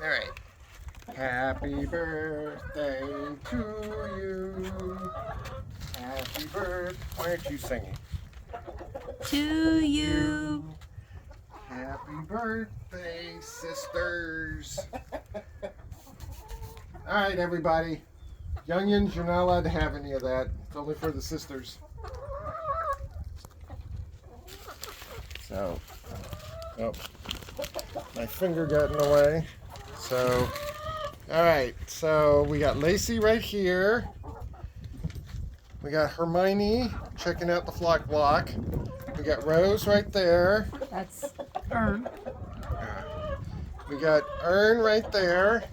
All right. Happy birthday to you. Happy birthday. Why aren't you singing? To you. Happy birthday, sisters. All right, everybody. Youngins, you're not allowed to have any of that. It's only for the sisters. So, oh, my finger got in the way. So, all right. So we got Lacey right here. We got Hermione checking out the flock block. We got Rose right there. That's Ern. We got Ern right there.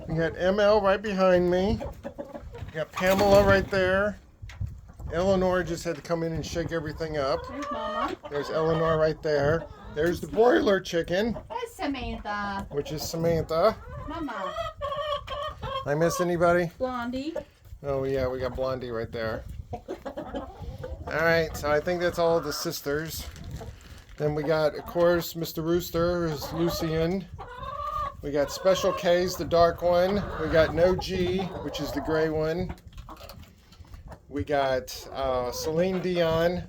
We got ML right behind me. We got Pamela right there. Eleanor just had to come in and shake everything up. There's Mama. There's Eleanor right there. There's the broiler chicken, There's Samantha. which is Samantha. Mama. I miss anybody? Blondie. Oh yeah, we got Blondie right there. All right, so I think that's all the sisters. Then we got, of course, Mr. Rooster, who's Lucian. We got Special K's the dark one. We got No G, which is the gray one. We got Celine Dion,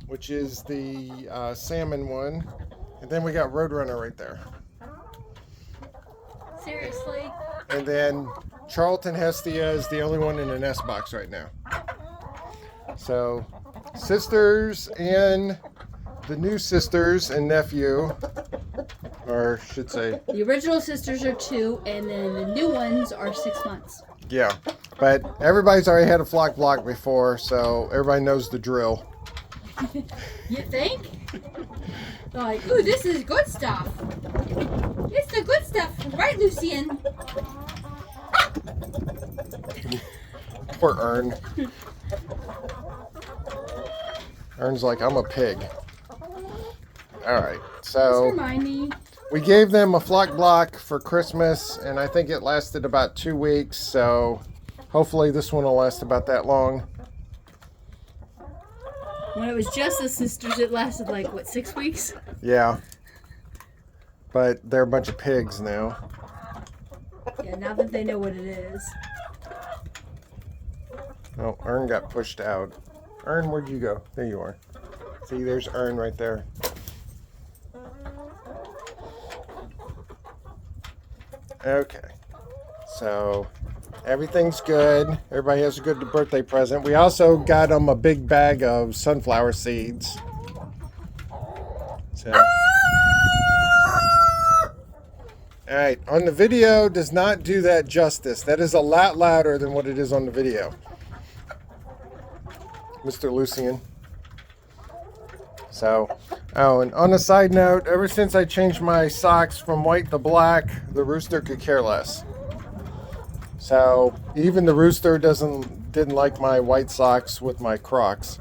which is the salmon one. And then we got Roadrunner right there. Seriously? And then Charlton Hestia is the only one in an S box right now. So, sisters and the new sisters and nephew, or should say, The original sisters are 2, and then the new ones are 6 months. yeah. But everybody's already had a flock block before, so everybody knows the drill. You think? Like, ooh, this is good stuff. It's the good stuff, right, Lucian? Poor Ern. Ern's like, I'm a pig. All right, so Hermione. we gave them a flock block for Christmas, and I think it lasted about 2 weeks, so hopefully this one will last about that long. When it was just the sisters, it lasted like, what, 6 weeks? Yeah. But they're a bunch of pigs now. Yeah, now that they know what it is. Oh, Ern got pushed out. Ern, where'd you go? There you are. See, there's Ern right there. Okay. So, everything's good. Everybody has a good birthday present. We also got them a big bag of sunflower seeds. So. Alright, on the video does not do that justice. That is a lot louder than what it is on the video. Mr. Lucian. So, oh, and on a side note, ever since I changed my socks from white to black, the rooster could care less. So, even the rooster didn't like my white socks with my Crocs.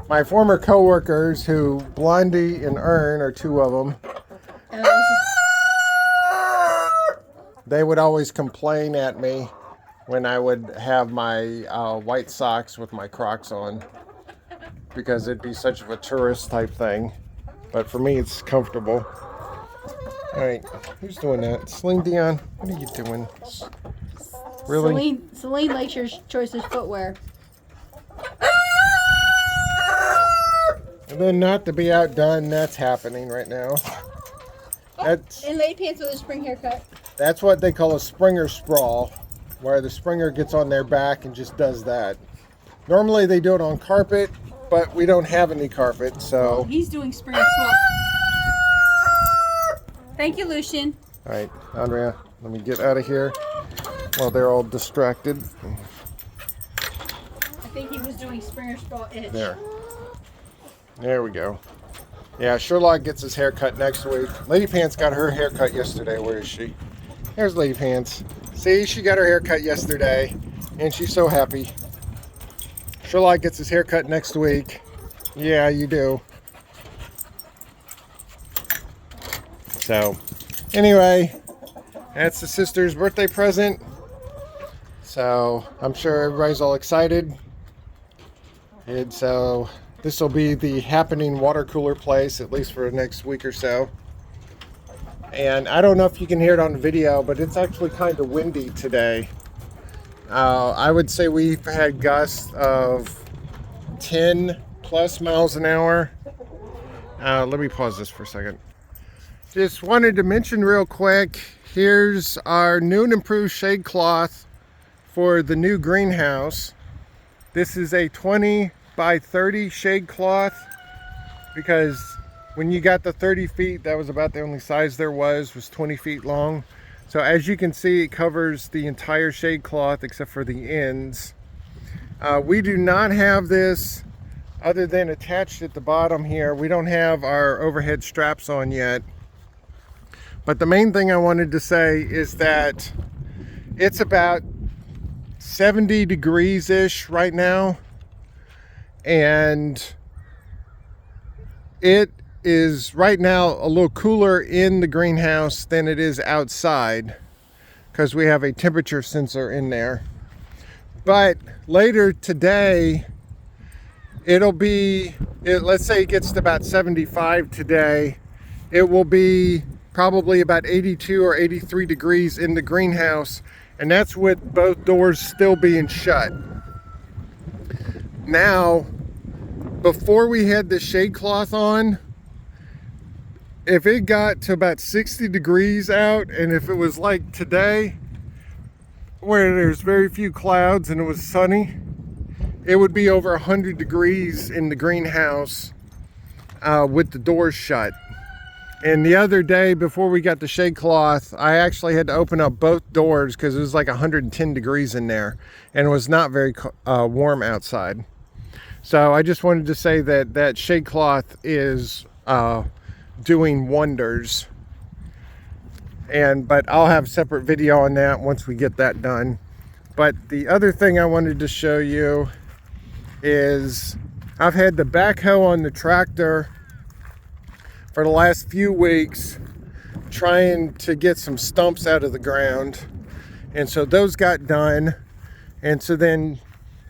My former coworkers, who Blondie and Ern are 2 of them, they would always complain at me when I would have my white socks with my Crocs on, because it'd be such of a tourist type thing. But for me, it's comfortable. All right, who's doing that? Celine Dion, what are you doing? Really? Celine likes your choices footwear. And then, not to be outdone, that's happening right now. That's And lady pants with a spring haircut. That's what they call a Springer sprawl, where the Springer gets on their back and just does that. Normally they do it on carpet, but we don't have any carpet, so. He's doing spring sprawl. Thank you, Lucian. All right, Andrea, let me get out of here while they're all distracted. I think he was doing Springer sprawl itch. There we go. Yeah, Sherlock gets his hair cut next week. Lady Pants got her hair cut yesterday. Where is she? There's Lady Pants. See, she got her hair cut yesterday, and she's so happy. Sherlock gets his hair cut next week. Yeah, you do. So, anyway, that's the sister's birthday present. So, I'm sure everybody's all excited. And so, this will be the happening water cooler place, at least for the next week or so. And I don't know if you can hear it on the video, but it's actually kind of windy today. I would say we've had gusts of 10 plus miles an hour. Let me pause this for a second. Just wanted to mention real quick, here's our new and improved shade cloth for the new greenhouse. This is a 20 by 30 shade cloth, because when you got the 30 feet, that was about the only size there was 20 feet long. So as you can see, it covers the entire shade cloth except for the ends. We do not have this other than attached at the bottom here. We don't have our overhead straps on yet. But the main thing I wanted to say is that it's about 70 degrees-ish right now. And it is right now a little cooler in the greenhouse than it is outside, because we have a temperature sensor in there. But later today, let's say it gets to about 75 today, it will be probably about 82 or 83 degrees in the greenhouse, and that's with both doors still being shut. Now, before we had the shade cloth on, if it got to about 60 degrees out, and if it was like today, where there's very few clouds and it was sunny, it would be over 100 degrees in the greenhouse with the doors shut. And the other day, before we got the shade cloth, I actually had to open up both doors because it was like 110 degrees in there, and it was not very warm outside. So I just wanted to say that that shade cloth is doing wonders. But I'll have a separate video on that once we get that done. But the other thing I wanted to show you is I've had the backhoe on the tractor for the last few weeks trying to get some stumps out of the ground. And so those got done. And so then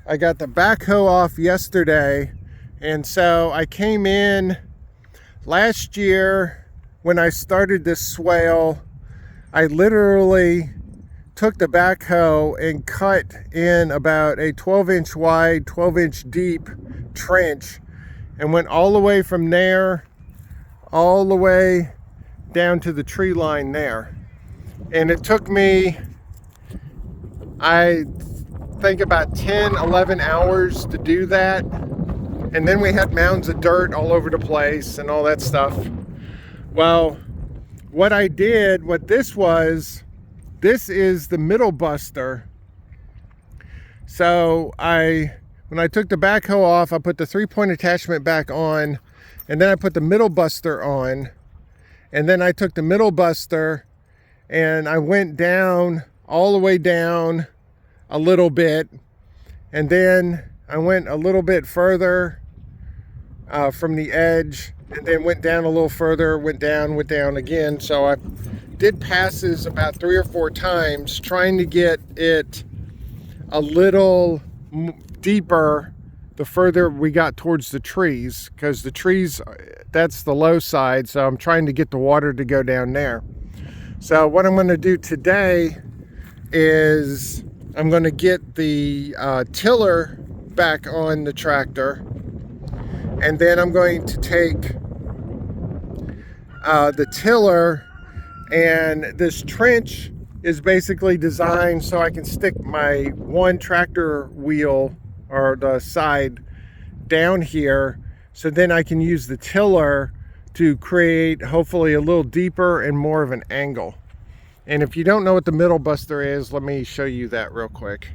I got the backhoe off yesterday. And so I came in last year when I started this swale. I literally took the backhoe and cut in about a 12-inch wide, 12-inch deep trench, and went all the way from there all the way down to the tree line there. And it took me, I think, about 10, 11 hours to do that. And then we had mounds of dirt all over the place and all that stuff. Well, what I did, this is the middle buster. So when I took the backhoe off, I put the 3-point attachment back on, and then I put the middle buster on, and then I took the middle buster and I went down, all the way down a little bit, and then I went a little bit further from the edge, and then went down a little further, went down again. So I did passes about 3 or 4 times trying to get it a little deeper the further we got towards the trees, because the trees, that's the low side, so I'm trying to get the water to go down there. So what I'm going to do today is I'm going to get the tiller back on the tractor, and then I'm going to take the tiller, and this trench is basically designed so I can stick my one tractor wheel or the side down here, so then I can use the tiller to create hopefully a little deeper and more of an angle. And if you don't know what the middle buster is, let me show you that real quick.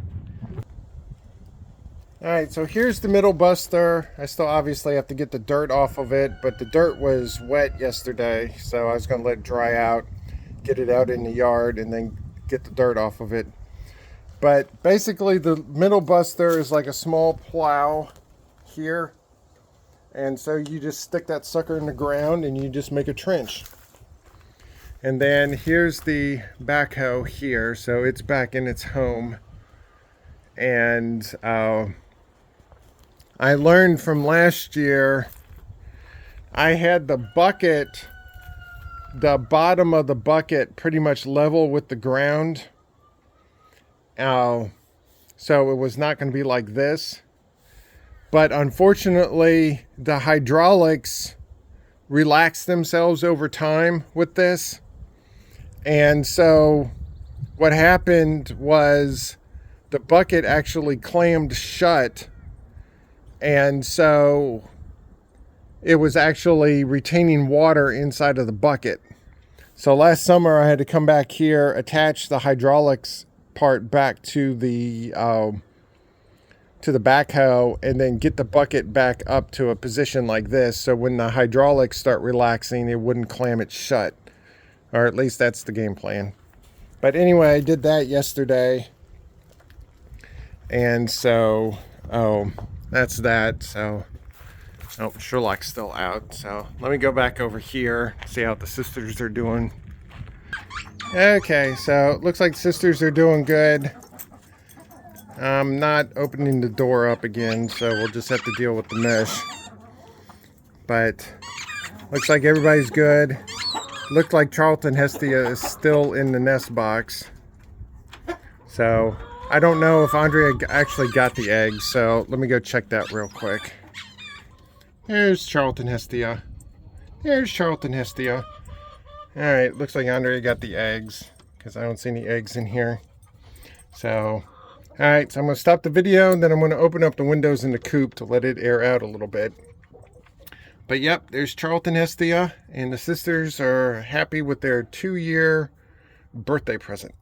Alright, so here's the middle buster. I still obviously have to get the dirt off of it, but the dirt was wet yesterday, so I was going to let it dry out, get it out in the yard, and then get the dirt off of it. But basically the middle buster is like a small plow here, and so you just stick that sucker in the ground and you just make a trench. And then here's the backhoe here, so it's back in its home. And I learned from last year, I had the bucket the bottom of the bucket pretty much level with the ground. So it was not going to be like this. But unfortunately, the hydraulics relaxed themselves over time with this. And so what happened was the bucket actually clammed shut. And so it was actually retaining water inside of the bucket. So last summer I had to come back here, attach the hydraulics part back to the backhoe, and then get the bucket back up to a position like this, so when the hydraulics start relaxing it wouldn't clam it shut, or at least that's the game plan. But anyway, I did that yesterday, and so that's that. So Sherlock's still out, so let me go back over here, see how the sisters are doing. Okay, so it looks like the sisters are doing good. I'm not opening the door up again, so we'll just have to deal with the mesh. But looks like everybody's good. Looked like Charlton Hestia is still in the nest box. So I don't know if Andrea actually got the eggs, so let me go check that real quick. There's Charlton Hestia. There's Charlton Hestia. Alright, looks like Andrea got the eggs, because I don't see any eggs in here. So, alright, so I'm going to stop the video, and then I'm going to open up the windows in the coop to let it air out a little bit. But yep, there's Charlton Hestia, and the sisters are happy with their 2-year birthday present.